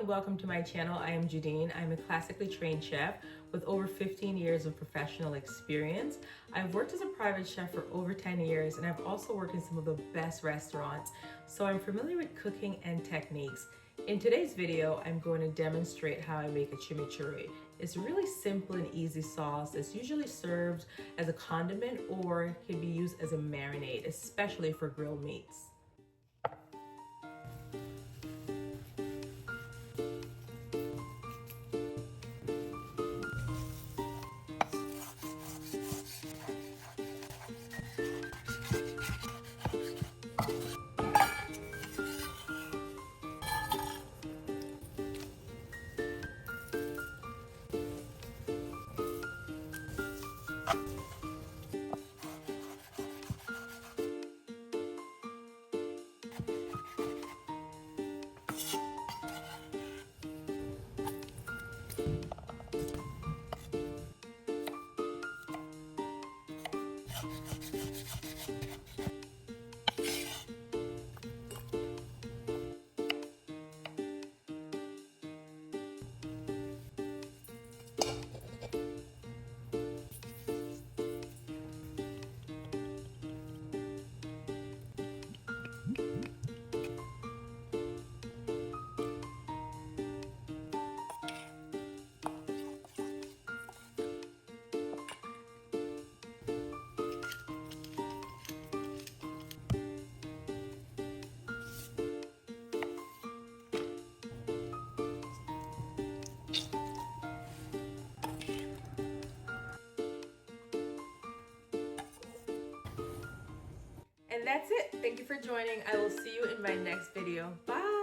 and welcome to my channel. I am Jadine. I'm a classically trained chef with over 15 years of professional experience. I've worked as a private chef for over 10 years and I've also worked in some of the best restaurants, so I'm familiar with cooking and techniques. In today's video, I'm going to demonstrate how I make a chimichurri. It's a really simple and easy sauce that's usually served as a condiment or can be used as a marinade, especially for grilled meats. And that's it. Thank you for joining. I will see you in my next video. Bye.